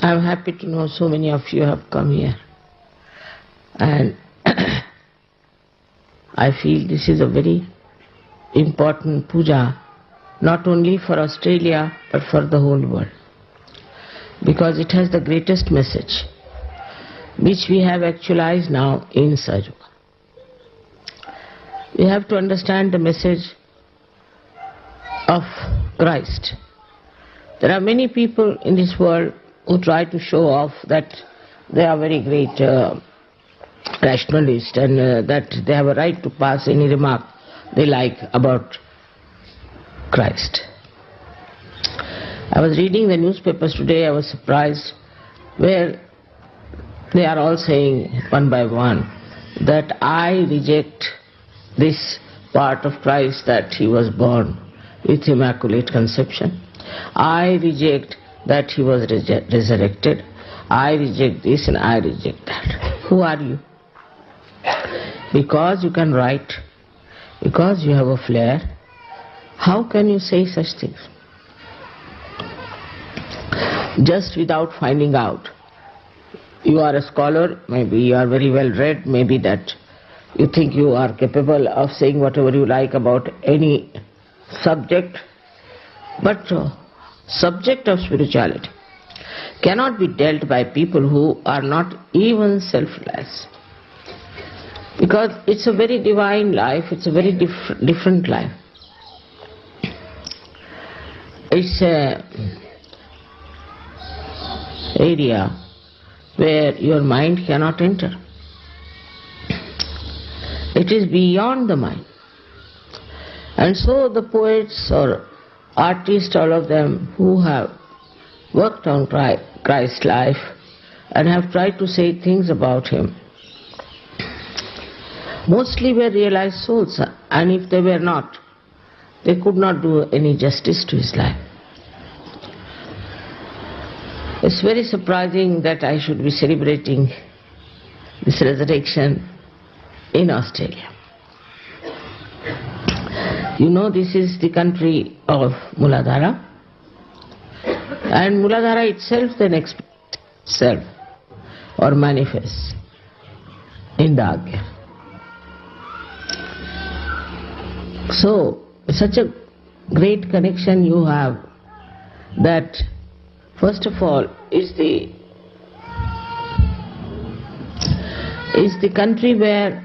I'm happy to know so many of you have come here. And I feel this is a very important puja, not only for Australia, but for the whole world. Because it has the greatest message, which we have actualized now in Sahaja Yoga. We have to understand the message of Christ. There are many people in this world who try to show off that they are very great rationalists and that they have a right to pass any remark they like about Christ. I was reading the newspapers today, I was surprised, where they are all saying one by one that I reject this part of Christ that he was born with immaculate conception. I reject that he was resurrected. I reject this and I reject that. Who are you? Because you can write, because you have a flair, how can you say such things? Just without finding out. You are a scholar, maybe you are very well read, maybe that you think you are capable of saying whatever you like about any subject, but subject of spirituality cannot be dealt by people who are not even selfless. Because it's a very divine life, it's a very different life. It's an area where your mind cannot enter. It is beyond the mind. And so the poets or artists, all of them who have worked on Christ's life and have tried to say things about him, mostly were realized souls, and if they were not, they could not do any justice to his life. It's very surprising that I should be celebrating this resurrection in Australia. You know, this is the country of Muladhara, and Muladhara itself then expresses itself or manifests in the Agya. So, such a great connection you have that first of all is the country where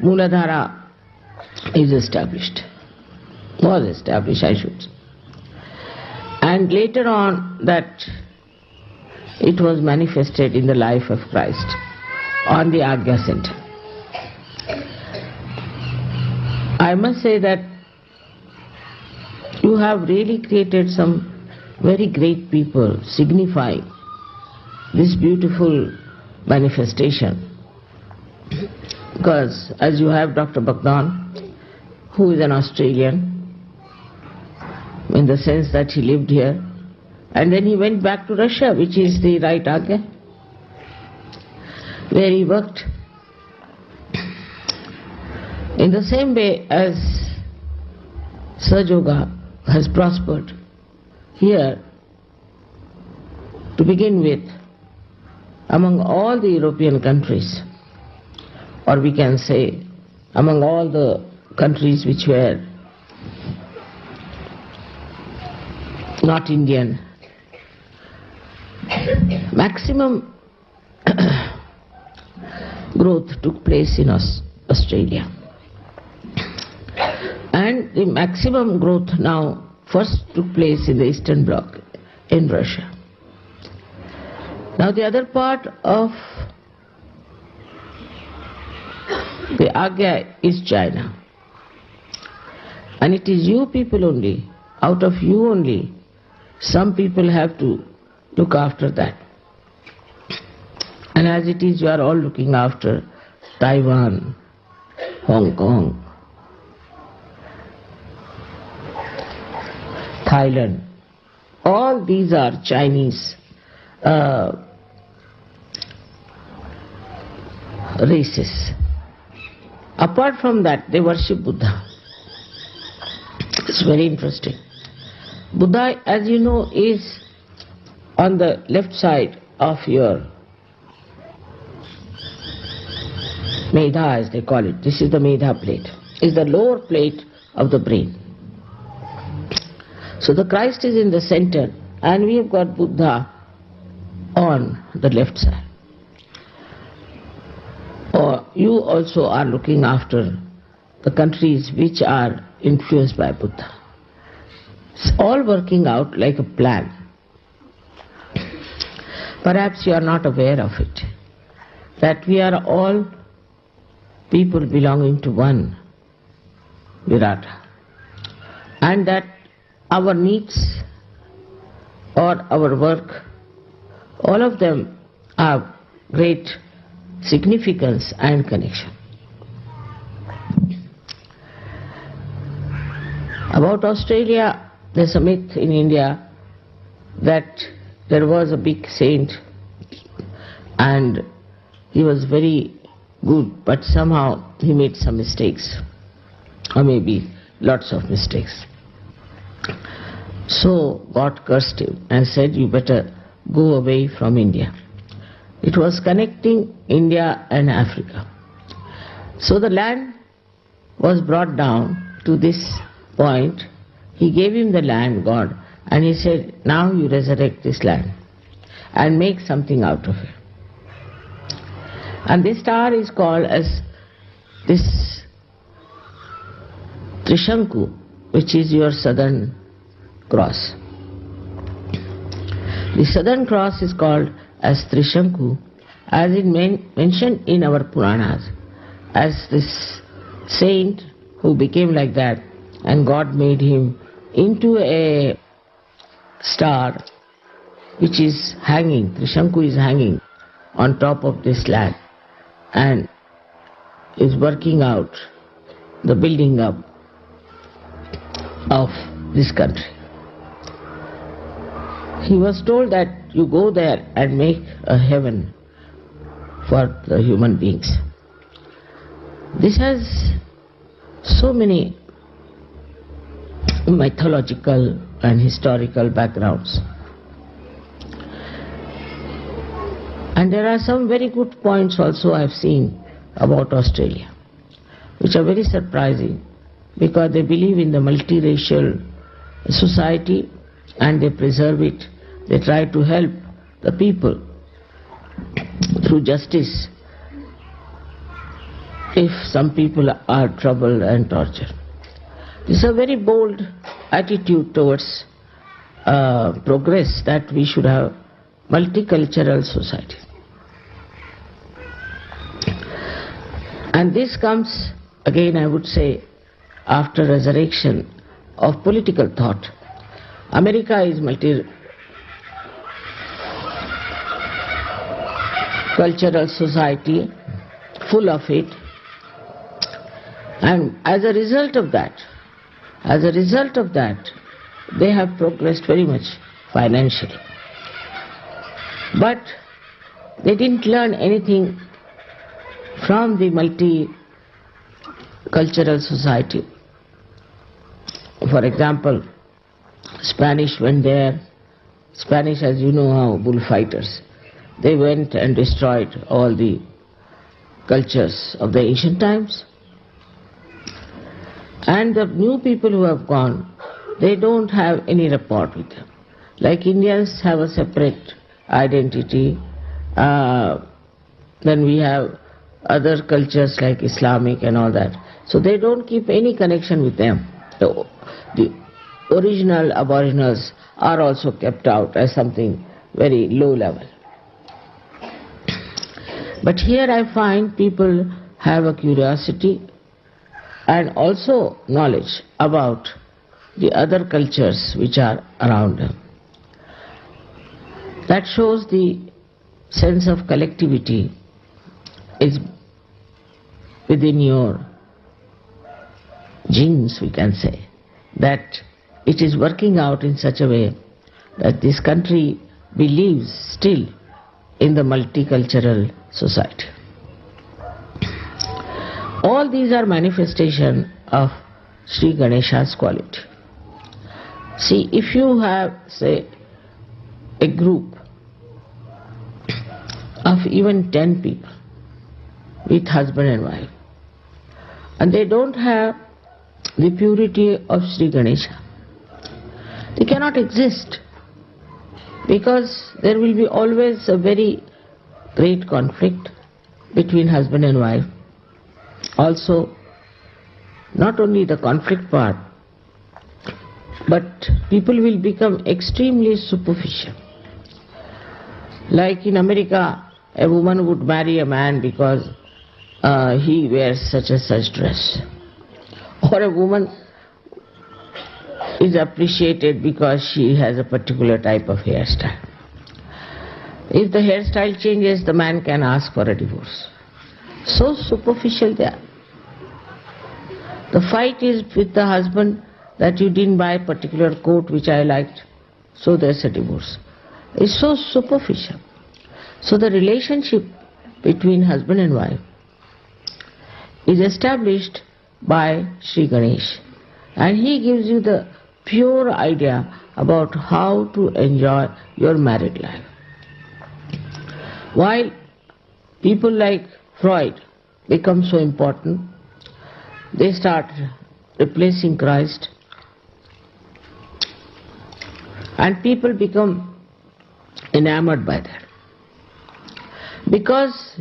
Muladhara is established, was established I should say. And later on that it was manifested in the life of Christ on the Agya Center. I must say that you have really created some very great people signifying this beautiful manifestation. Because as you have Dr. Bhagwan, who is an Australian, in the sense that he lived here, and then he went back to Russia, which is the right Agya, where he worked. In the same way as Sahaja Yoga has prospered here, to begin with, among all the European countries, or we can say among all the countries which were not Indian, maximum growth took place in Australia. And the maximum growth now first took place in the Eastern Bloc, in Russia. Now the other part of the Agya is China. And it is you people only, out of you only, some people have to look after that. And as it is, you are all looking after Taiwan, Hong Kong, Thailand. All these are Chinese races. Apart from that, they worship Buddha. It's very interesting. Buddha, as you know, is on the left side of your Medha, as they call it. This is the Medha plate. Is the lower plate of the brain. So the Christ is in the center, and we have got Buddha on the left side. Or you also are looking after the countries which are influenced by Buddha. It's all working out like a plan. Perhaps you are not aware of it, that we are all people belonging to one Virata, and that our needs or our work, all of them have great significance and connection. About Australia, there's a myth in India that there was a big saint and he was very good, but somehow he made some mistakes, or maybe lots of mistakes. So God cursed him and said, you better go away from India. It was connecting India and Africa. So the land was brought down to this point. He gave him the land, God, and he said, now you resurrect this land and make something out of it. And this star is called as this Trishanku, which is your southern cross. The southern cross is called as Trishanku, as it mentioned in our Puranas, as this saint who became like that, and God made him into a star which is hanging. Trishanku is hanging on top of this land and is working out the building up of this country. He was told that you go there and make a heaven for the human beings. This has so many mythological and historical backgrounds. And there are some very good points also I have seen about Australia, which are very surprising, because they believe in the multiracial society and they preserve it. They try to help the people through justice if some people are troubled and tortured. This is a very bold attitude towards progress, that we should have multicultural society. And this comes, again I would say, after resurrection of political thought. America is multicultural society, full of it, and as a result of that, they have progressed very much financially. But they didn't learn anything from the multicultural society. For example, Spanish went there. Spanish, as you know, how bullfighters. They went and destroyed all the cultures of the ancient times. And the new people who have gone, they don't have any rapport with them. Like Indians have a separate identity, then we have other cultures like Islamic and all that. So they don't keep any connection with them. The original aboriginals are also kept out as something very low level. But here I find people have a curiosity and also knowledge about the other cultures which are around them. That shows the sense of collectivity is within your genes, we can say, that it is working out in such a way that this country believes still in the multicultural society. All these are manifestation of Sri Ganesha's quality. See, if you have, say, a group of even 10 people with husband and wife, and they don't have the purity of Sri Ganesha, they cannot exist, because there will be always a very great conflict between husband and wife. Also, not only the conflict part, but people will become extremely superficial. Like in America, a woman would marry a man because he wears such and such dress, or a woman is appreciated because she has a particular type of hairstyle. If the hairstyle changes, the man can ask for a divorce. So superficial they are. The fight is with the husband that you didn't buy a particular coat which I liked, so there's a divorce. It's so superficial. So the relationship between husband and wife is established by Sri Ganesh, and he gives you the pure idea about how to enjoy your married life. While people like Freud become so important, they start replacing Christ, and people become enamored by that. Because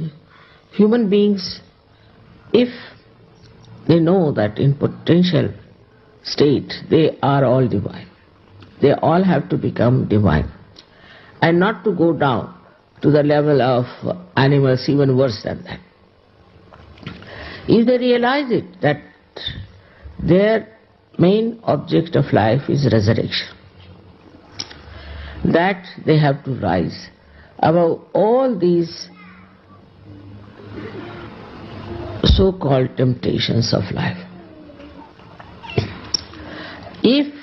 human beings, if they know that in potential state they are all divine, they all have to become divine, and not to go down to the level of animals, even worse than that. If they realize it, that their main object of life is resurrection, that they have to rise above all these so-called temptations of life. If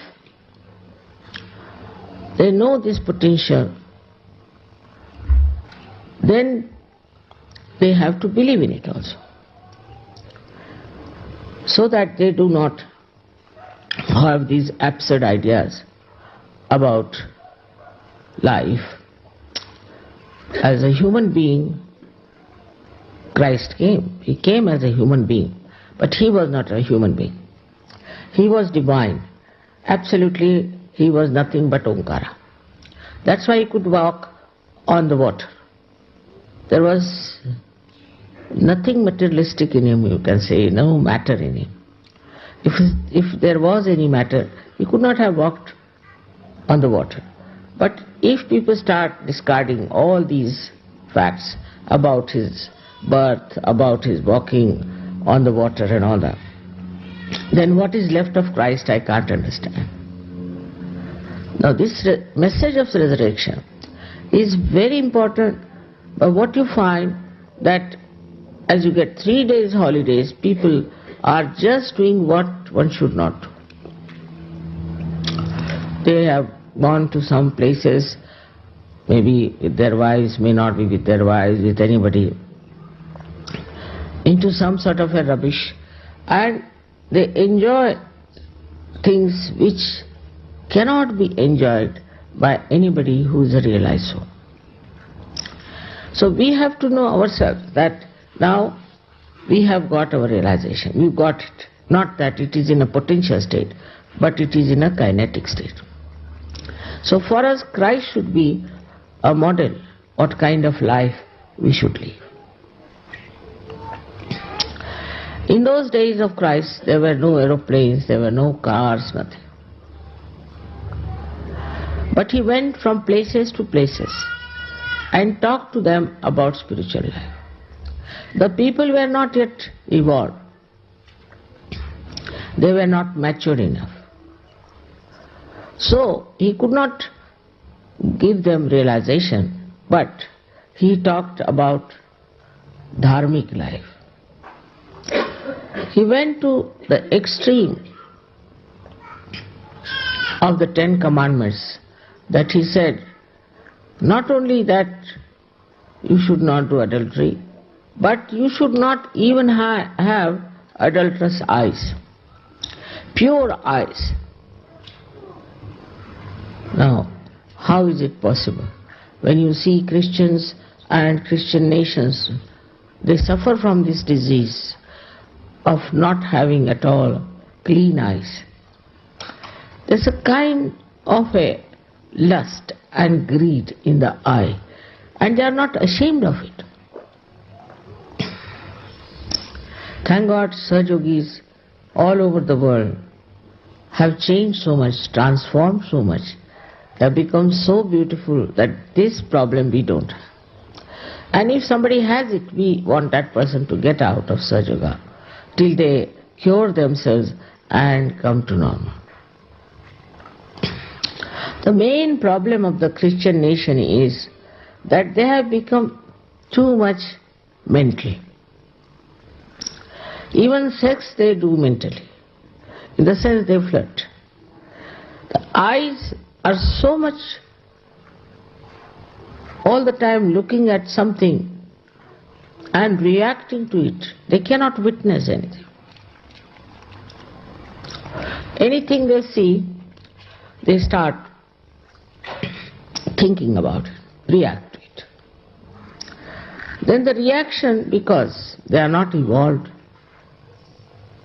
they know this potential, then they have to believe in it also, so that they do not have these absurd ideas about life. As a human being, Christ came. He came as a human being, but he was not a human being. He was divine. Absolutely, he was nothing but Omkara. That's why he could walk on the water. There was nothing materialistic in him, you can say, no matter in him. If there was any matter, he could not have walked on the water. But if people start discarding all these facts about his birth, about his walking on the water and all that, then what is left of Christ I can't understand. Now this message of resurrection is very important, but what you find that as you get 3 days holidays, people are just doing what one should not do. They have gone to some places, maybe with their wives, may not be with their wives, with anybody, into some sort of a rubbish, and they enjoy things which cannot be enjoyed by anybody who is a realized soul. So we have to know ourselves that now we have got our realization, we've got it. Not that it is in a potential state, but it is in a kinetic state. So for us, Christ should be a model, what kind of life we should live. In those days of Christ, there were no aeroplanes, there were no cars, nothing. But he went from places to places and talked to them about spiritual life. The people were not yet evolved. They were not mature enough. So he could not give them realization, but he talked about dharmic life. He went to the extreme of the 10 Commandments, that he said, not only that you should not do adultery, but you should not even have adulterous eyes, pure eyes. Now, how is it possible? When you see Christians and Christian nations, they suffer from this disease of not having at all clean eyes. There's a kind of a lust and greed in the eye, and they are not ashamed of it. Thank God, Sahaja Yogis all over the world have changed so much, transformed so much. They have become so beautiful that this problem we don't have. And if somebody has it, we want that person to get out of Sahaja Yoga till they cure themselves and come to normal. The main problem of the Christian nation is that they have become too much mental. Even sex they do mentally, in the sense they flirt. The eyes are so much all the time looking at something and reacting to it. They cannot witness anything. Anything they see, they start thinking about it, react to it. Then the reaction, because they are not evolved,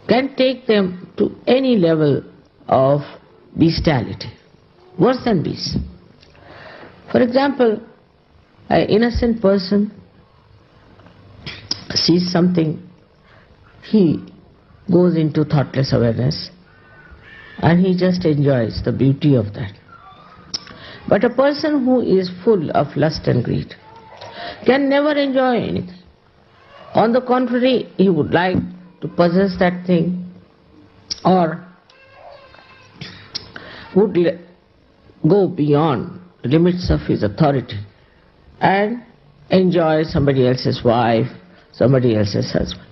can take them to any level of bestiality, worse than beasts. For example, an innocent person sees something, he goes into thoughtless awareness and he just enjoys the beauty of that. But a person who is full of lust and greed can never enjoy anything. On the contrary, he would like to possess that thing, or would go beyond the limits of his authority and enjoy somebody else's wife, somebody else's husband.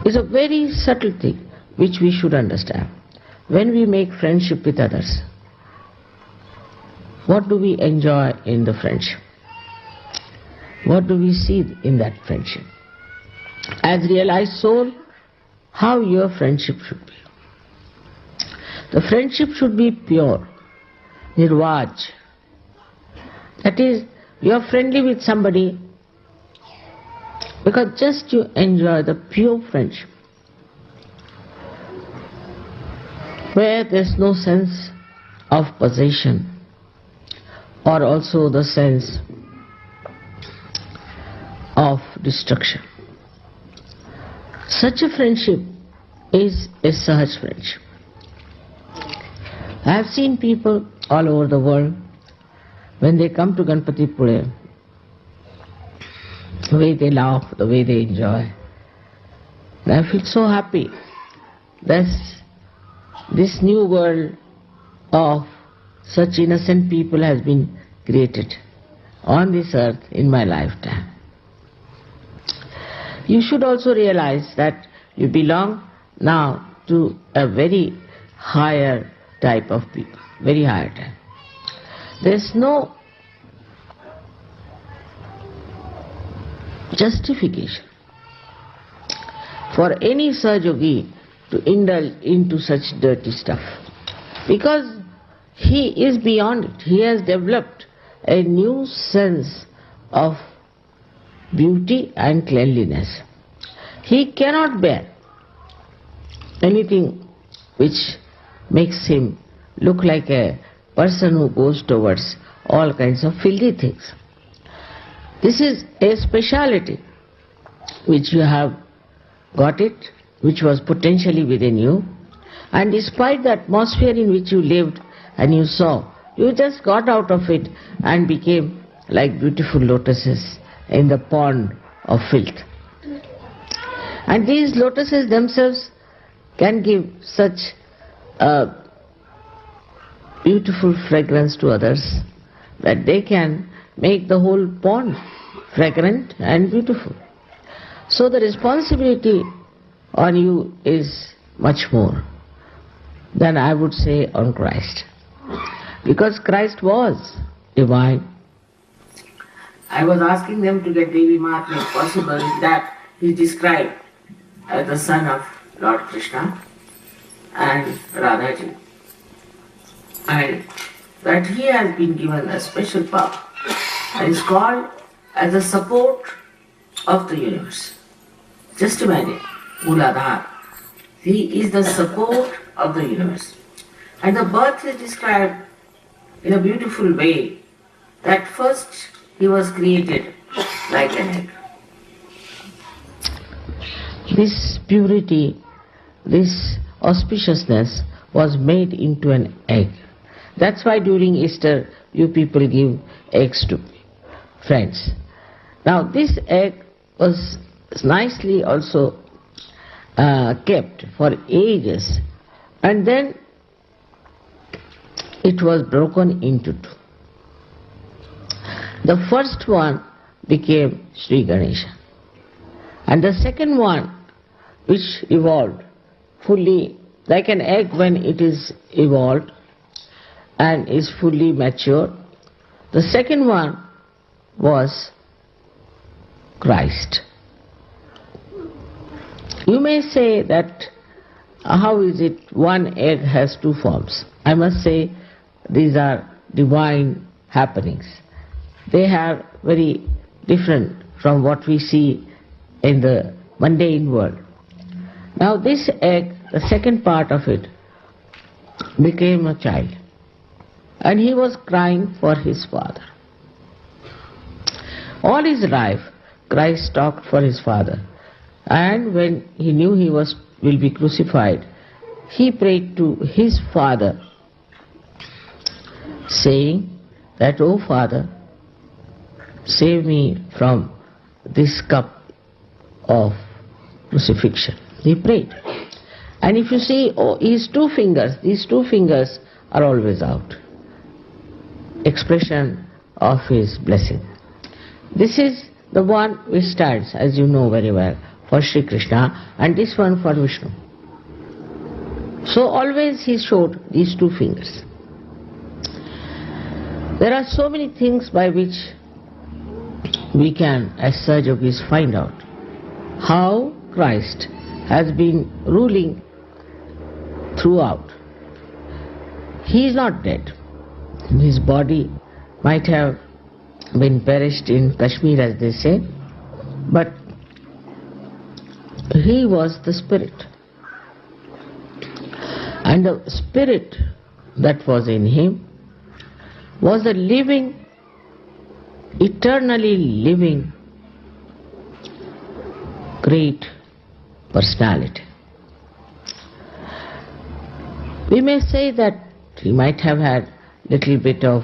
It's a very subtle thing which we should understand. When we make friendship with others, what do we enjoy in the friendship? What do we see in that friendship? As realized soul, how your friendship should be. The friendship should be pure, nirvaj. That is, you are friendly with somebody because just you enjoy the pure friendship, where there is no sense of possession or also the sense of destruction. Such a friendship is a Sahaj friendship. I have seen people all over the world, when they come to Ganpati Pule, the way they laugh, the way they enjoy. And I feel so happy that this new world of such innocent people has been created on this earth in my lifetime. You should also realize that you belong now to a very higher type of people, very higher type. There is no justification for any Sahaja Yogi to indulge into such dirty stuff, because he is beyond it. He has developed a new sense of beauty and cleanliness. He cannot bear anything which makes him look like a person who goes towards all kinds of filthy things. This is a speciality which you have got it, which was potentially within you, and despite the atmosphere in which you lived and you saw, you just got out of it and became like beautiful lotuses in the pond of filth. And these lotuses themselves can give such a beautiful fragrance to others that they can make the whole pond fragrant and beautiful. So the responsibility on you is much more than I would say on Christ, because Christ was divine. I was asking them to get Devi Mahatmya if possible, that he described as the son of Lord Krishna and Radhaji, and that he has been given a special power and is called as the support of the universe. Just imagine, Mooladhar. He is the support of the universe. And the birth is described in a beautiful way that first he was created like an egg. This purity, this auspiciousness was made into an egg. That's why during Easter you people give eggs to friends. Now this egg was nicely also kept for ages, and then it was broken into two. The first one became Sri Ganesha, and the second one, which evolved fully like an egg when it is evolved and is fully mature, the second one was Christ. You may say that how is it one egg has two forms? I must say these are divine happenings. They are very different from what we see in the mundane world. Now this egg, the second part of it, became a child, and he was crying for his father. All his life Christ talked for his father, and when he knew he will be crucified, he prayed to his father, saying that, "O Father, save me from this cup of crucifixion." He prayed. And if you see his two fingers, these two fingers are always out. Expression of his blessing. This is the one which stands, as you know very well, for Sri Krishna, and this one for Vishnu. So always he showed these two fingers. There are so many things by which we can, as Sahajogis, find out how Christ has been ruling throughout. He is not dead. His body might have been perished in Kashmir, as they say, but he was the spirit. And the spirit that was in him was a living, eternally living, great personality. We may say that he might have had little bit of,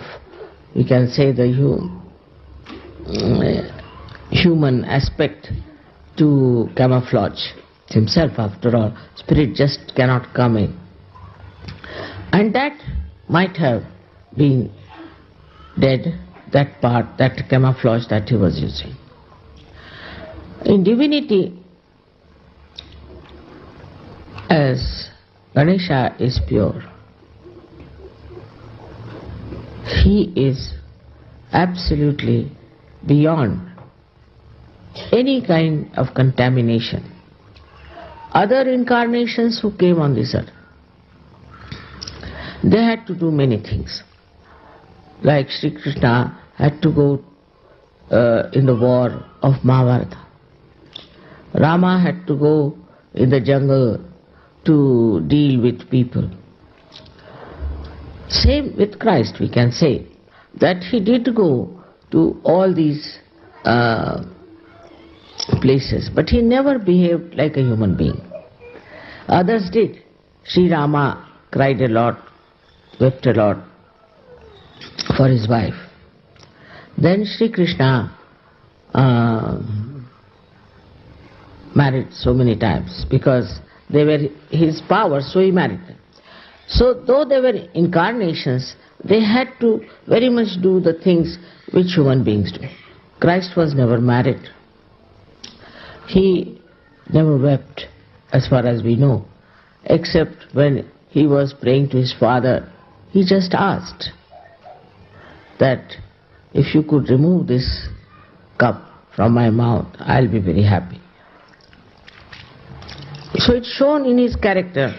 we can say, the human aspect to camouflage himself. After all, spirit just cannot come in. And that might have been dead, that part, that camouflage that he was using. In divinity, as Ganesha is pure, he is absolutely beyond any kind of contamination. Other incarnations who came on this earth, they had to do many things. Like Sri Krishna had to go in the war of Mahabharata. Rama had to go in the jungle to deal with people. Same with Christ, we can say, that he did go to all these places, but he never behaved like a human being. Others did. Sri Rama cried a lot, wept a lot for his wife. Then Sri Krishna married so many times because they were his power, so he married them. So though they were incarnations, they had to very much do the things which human beings do. Christ was never married. He never wept, as far as we know, except when he was praying to his father. He just asked that if you could remove this cup from my mouth, I'll be very happy. So it's shown in his character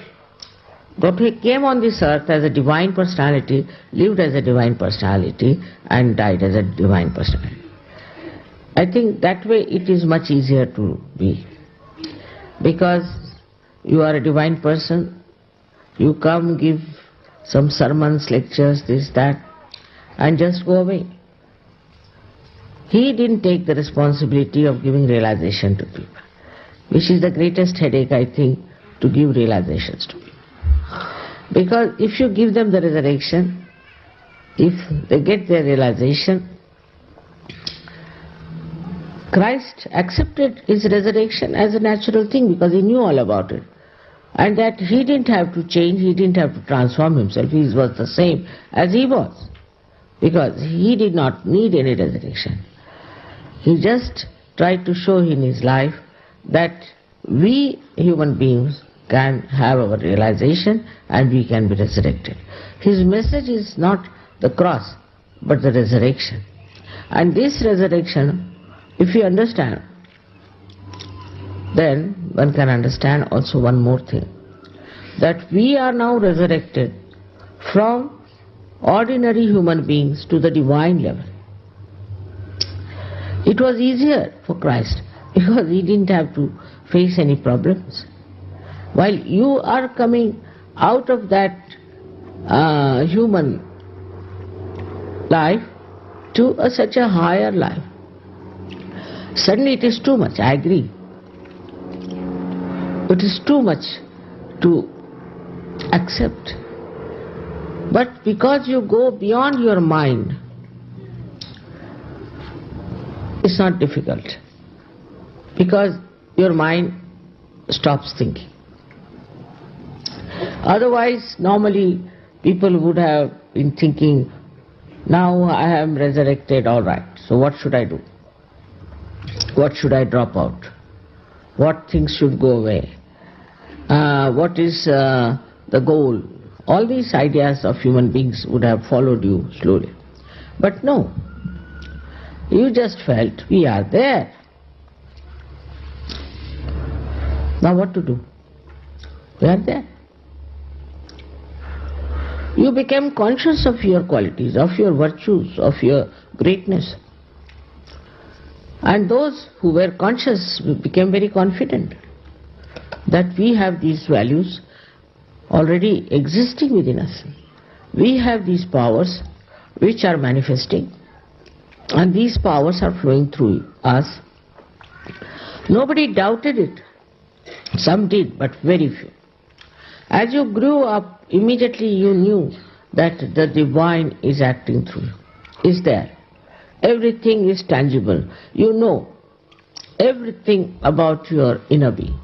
But he came on this earth as a divine personality, lived as a divine personality, and died as a divine personality. I think that way it is much easier to be. Because you are a divine person, you come, give some sermons, lectures, this, that, and just go away. He didn't take the responsibility of giving realization to people, which is the greatest headache, I think, to give realizations to people. Because if you give them the resurrection, if they get their realization, Christ accepted his resurrection as a natural thing because he knew all about it. And that he didn't have to change, he didn't have to transform himself, he was the same as he was. Because he did not need any resurrection. He just tried to show in his life that we human beings can have our realization and we can be resurrected. His message is not the cross, but the resurrection. And this resurrection, if you understand, then one can understand also one more thing, that we are now resurrected from ordinary human beings to the divine level. It was easier for Christ because he didn't have to face any problems. While you are coming out of that human life to such a higher life, suddenly it is too much, I agree. It is too much to accept. But because you go beyond your mind, it's not difficult. Because your mind stops thinking. Otherwise, normally people would have been thinking, now I am resurrected, all right, so what should I do? What should I drop out? What things should go away? What is the goal? All these ideas of human beings would have followed you slowly. But no, you just felt we are there. Now what to do? We are there. You became conscious of your qualities, of your virtues, of your greatness. And those who were conscious became very confident that we have these values already existing within us. We have these powers which are manifesting, and these powers are flowing through us. Nobody doubted it. Some did, but very few. As you grew up, immediately you knew that the divine is acting through you, is there. Everything is tangible. You know everything about your inner being.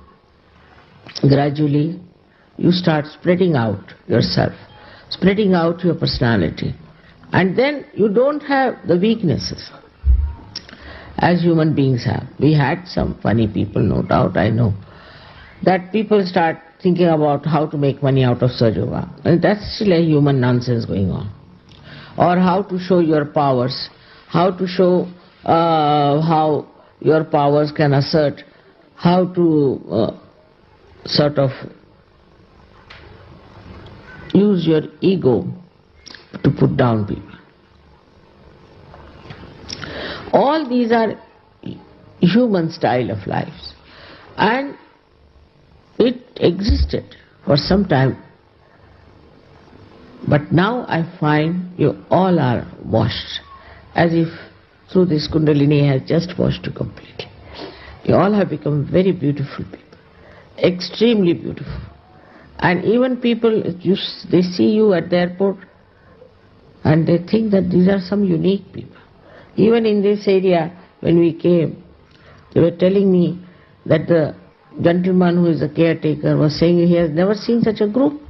Gradually, you start spreading out yourself, spreading out your personality. And then you don't have the weaknesses as human beings have. We had some funny people, no doubt, I know. That people start thinking about how to make money out of Sahaja Yoga. And that's still a human nonsense going on. Or how to show your powers, how to show how your powers can assert, how to sort of use your ego to put down people. All these are human style of lives, and it existed for some time, but now I find you all are washed, as if through this Kundalini has just washed you completely. You all have become very beautiful people, extremely beautiful. And even people, they see you at the airport and they think that these are some unique people. Even in this area, when we came, they were telling me that the gentleman who is the caretaker was saying he has never seen such a group.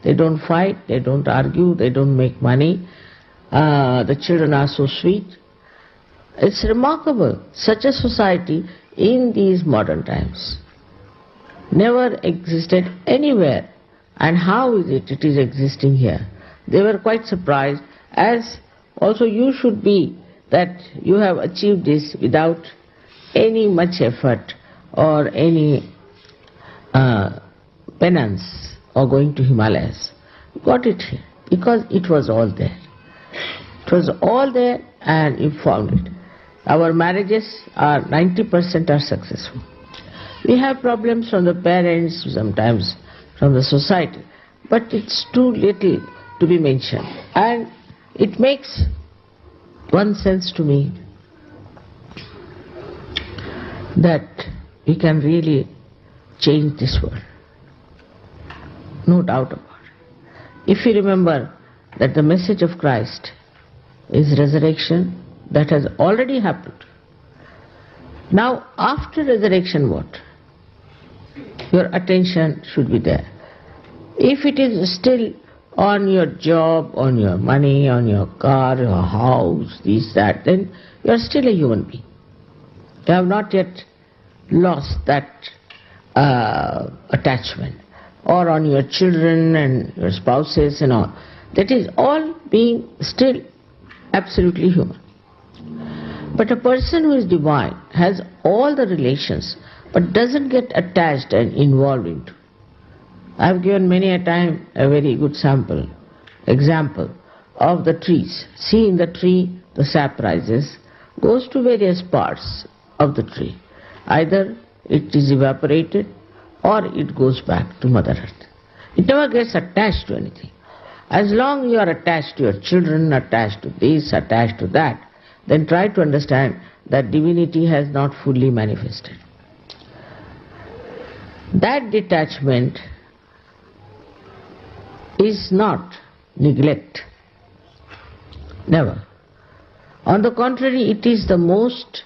They don't fight, they don't argue, they don't make money. The children are so sweet. It's remarkable, such a society in these modern times never existed anywhere. And how is it is existing here? They were quite surprised, as also you should be, that you have achieved this without any much effort or any penance or going to Himalayas. You got it here because it was all there. It was all there and you found it. Our marriages are 90% are successful. We have problems from the parents, sometimes from the society, but it's too little to be mentioned. And it makes one sense to me that we can really change this world. No doubt about it. If you remember that the message of Christ is resurrection, that has already happened. Now, after resurrection, what? Your attention should be there. If it is still on your job, on your money, on your car, your house, this, that, then you are still a human being. You have not yet lost that attachment. Or on your children and your spouses and all. That is all being still absolutely human. But a person who is divine has all the relations but doesn't get attached and involved into. I have given many a time a very good example of the trees. See, in the tree the sap rises, goes to various parts of the tree. Either it is evaporated or it goes back to Mother Earth. It never gets attached to anything. As long you are attached to your children, attached to this, attached to that, then try to understand that divinity has not fully manifested. That detachment is not neglect. Never. On the contrary, it is the most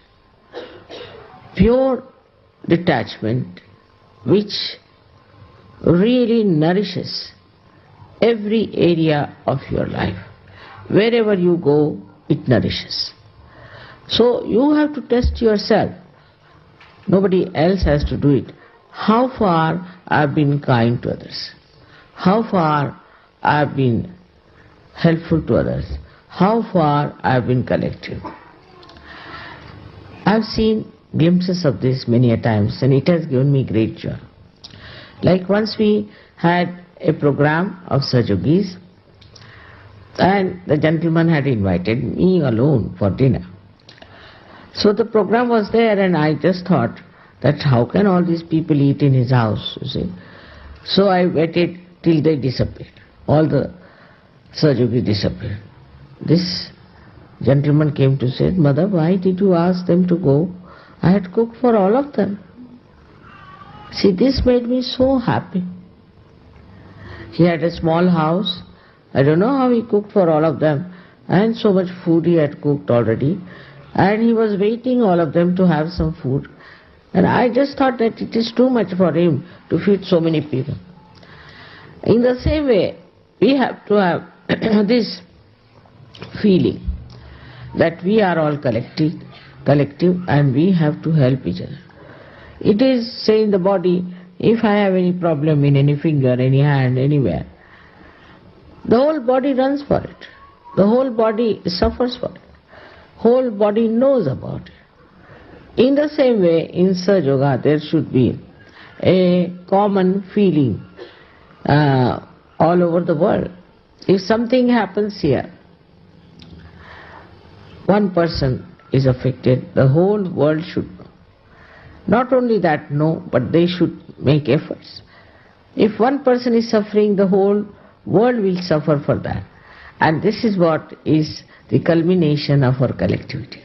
pure detachment which really nourishes every area of your life. Wherever you go, it nourishes. So you have to test yourself. Nobody else has to do it. How far I have been kind to others? How far I have been helpful to others? How far I have been collective? I have seen glimpses of this many a times and it has given me great joy. Like once we had a program of Sahajogis and the gentleman had invited me alone for dinner. So the program was there and I just thought that how can all these people eat in his house, you see. So I waited till they disappeared. All the Sahajogis disappeared. This gentleman came to say, Mother, why did you ask them to go? I had cooked for all of them. See, this made me so happy. He had a small house. I don't know how he cooked for all of them. And so much food he had cooked already. And he was waiting all of them to have some food. And I just thought that it is too much for him to feed so many people. In the same way, we have to have this feeling that we are all collective and we have to help each other. It is, say, in the body, if I have any problem in any finger, any hand, anywhere, the whole body runs for it. The whole body suffers for it. Whole body knows about it. In the same way, in Sahaja Yoga, there should be a common feeling all over the world. If something happens here, one person is affected, the whole world should know. Not only that, know, but they should make efforts. If one person is suffering, the whole world will suffer for that. And this is what is the culmination of our collectivity.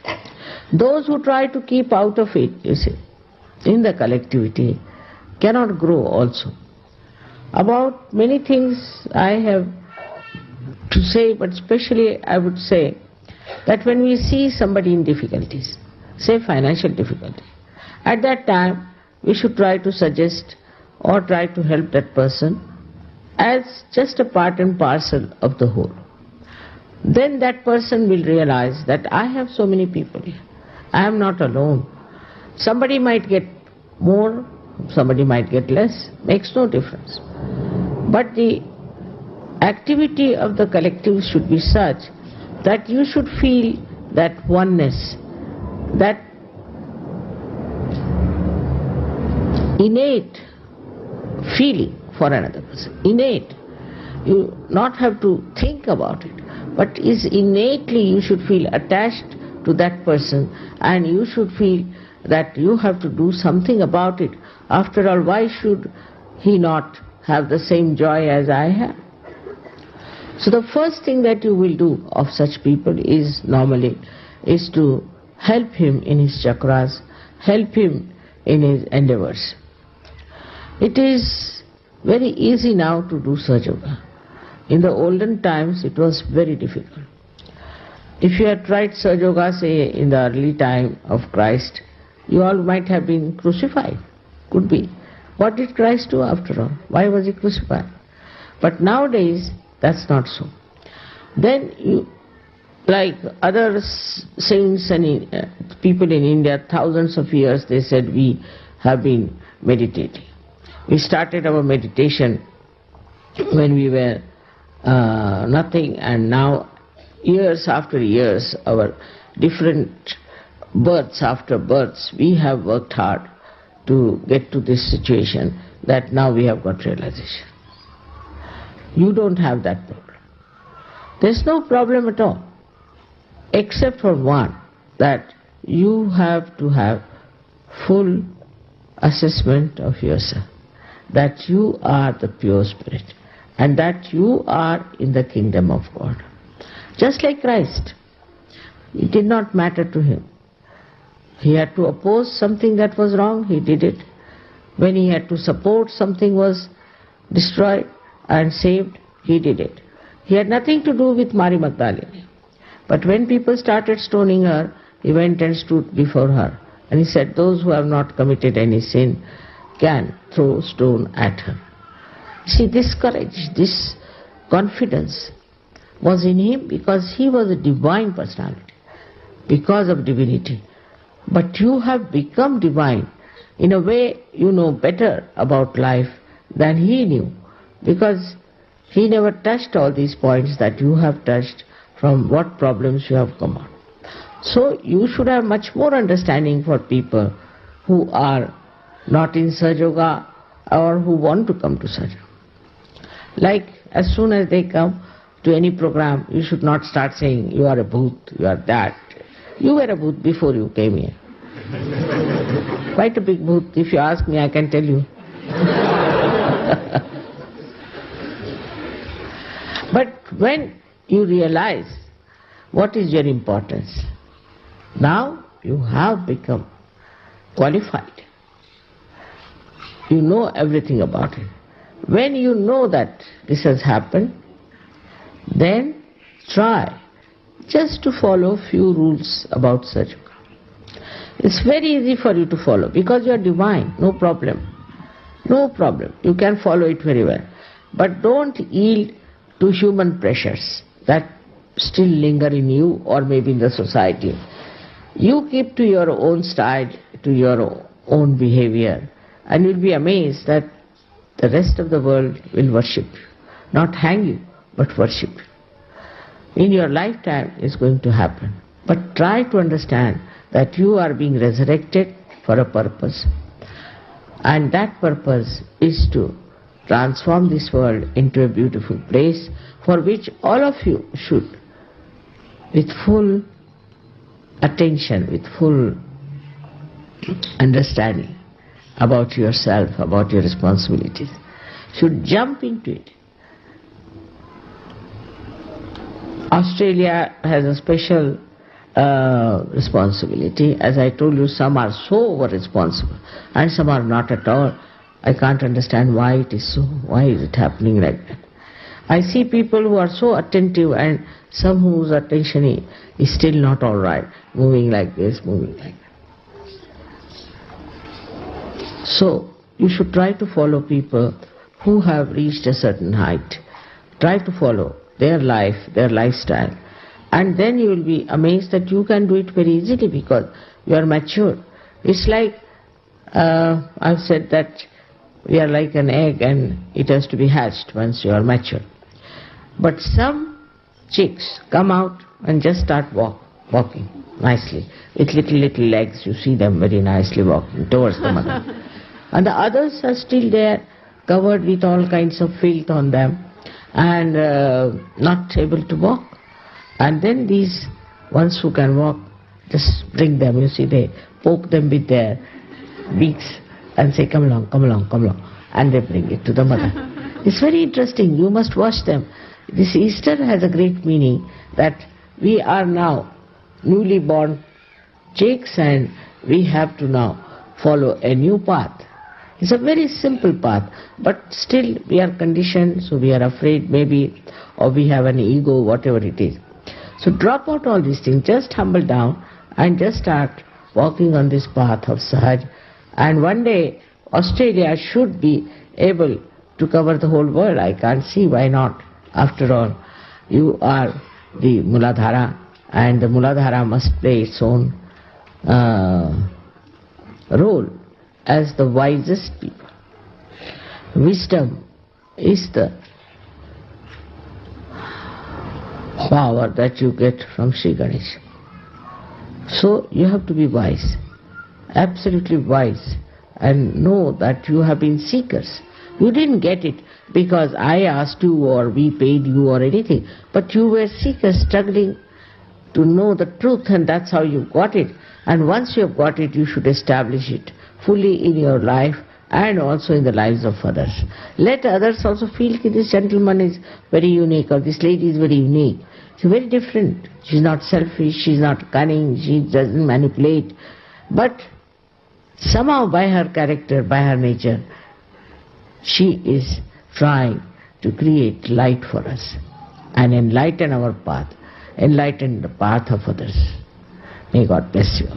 Those who try to keep out of it, you see, in the collectivity, cannot grow also. About many things I have to say, but especially I would say that when we see somebody in difficulties, say financial difficulty, at that time we should try to suggest or try to help that person as just a part and parcel of the whole. Then that person will realize that I have so many people here. I am not alone. Somebody might get more, somebody might get less, makes no difference. But the activity of the collective should be such that you should feel that oneness, that innate feeling for another person. Innate. You not have to think about it, but is innately you should feel attached to that person, and you should feel that you have to do something about it. After all, why should he not have the same joy as I have? So the first thing that you will do of such people is normally is to help him in his chakras, help him in his endeavors. It is very easy now to do Sahaja Yoga. In the olden times it was very difficult. If you had tried Sahaja Yoga, say in the early time of Christ, you all might have been crucified. Could be. What did Christ do after all? Why was he crucified? But nowadays that's not so. Then you, like other saints and people in India, thousands of years they said we have been meditating. We started our meditation when we were nothing, and now years after years, our different births after births, we have worked hard to get to this situation that now we have got realization. You don't have that problem. There's no problem at all, except for one, that you have to have full assessment of yourself, that you are the pure spirit, and that you are in the kingdom of God. Just like Christ, it did not matter to him. He had to oppose something that was wrong, he did it. When he had to support something was destroyed and saved, he did it. He had nothing to do with Mary Magdalene. But when people started stoning her, he went and stood before her. And he said, those who have not committed any sin can throw stone at her. See, this courage, this confidence was in him because he was a divine personality, because of divinity. But you have become divine. In a way, you know better about life than he knew, because he never touched all these points that you have touched, from what problems you have come out. So you should have much more understanding for people who are not in Sahaja Yoga or who want to come to Sahaja Yoga. Like as soon as they come to any program, you should not start saying, you are a bhoot, you are that. You were a bhoot before you came here. Quite a big bhoot. If you ask me, I can tell you. But when you realize what is your importance, now you have become qualified. You know everything about it. When you know that this has happened, then try just to follow few rules about Sahaja Yoga. It's very easy for you to follow because you are divine, no problem. No problem. You can follow it very well. But don't yield to human pressures that still linger in you or maybe in the society. You keep to your own style, to your own behavior, and you'll be amazed that the rest of the world will worship you. Not hang you, but worship you. In your lifetime it's going to happen. But try to understand that you are being resurrected for a purpose. And that purpose is to transform this world into a beautiful place, for which all of you should, with full attention, with full understanding about yourself, about your responsibilities, should jump into it. Australia has a special responsibility. As I told you, some are so over-responsible and some are not at all. I can't understand why it is so. Why is it happening like that? I see people who are so attentive and some whose attention is still not all right, moving like this, moving like that. So you should try to follow people who have reached a certain height. Try to follow their life, their lifestyle. And then you will be amazed that you can do it very easily because you are mature. It's like, I've said that we are like an egg and it has to be hatched once you are mature. But some chicks come out and just start walking nicely. With little legs, you see them very nicely walking towards the mother. And the others are still there covered with all kinds of filth on them and not able to walk. And then these ones who can walk, just bring them, you see, they poke them with their beaks and say, come along, come along, come along. And they bring it to the mother. It's very interesting, you must watch them. This Easter has a great meaning that we are now newly born jakes and we have to now follow a new path. It's a very simple path, but still we are conditioned, so we are afraid maybe, or we have an ego, whatever it is. So drop out all these things, just humble down and just start walking on this path of Sahaj. And one day Australia should be able to cover the whole world. I can't see why not. After all, you are the Muladhara, and the Muladhara must play its own role as the wisest people. Wisdom is the power that you get from Sri Ganesha. So you have to be wise, absolutely wise, and know that you have been seekers. You didn't get it because I asked you or we paid you or anything, but you were seekers struggling to know the truth, and that's how you got it. And once you have got it, you should establish it fully in your life and also in the lives of others. Let others also feel that this gentleman is very unique or this lady is very unique. She's very different. She's not selfish, she's not cunning, she doesn't manipulate. But somehow by her character, by her nature, she is trying to create light for us and enlighten our path, enlighten the path of others. May God bless you.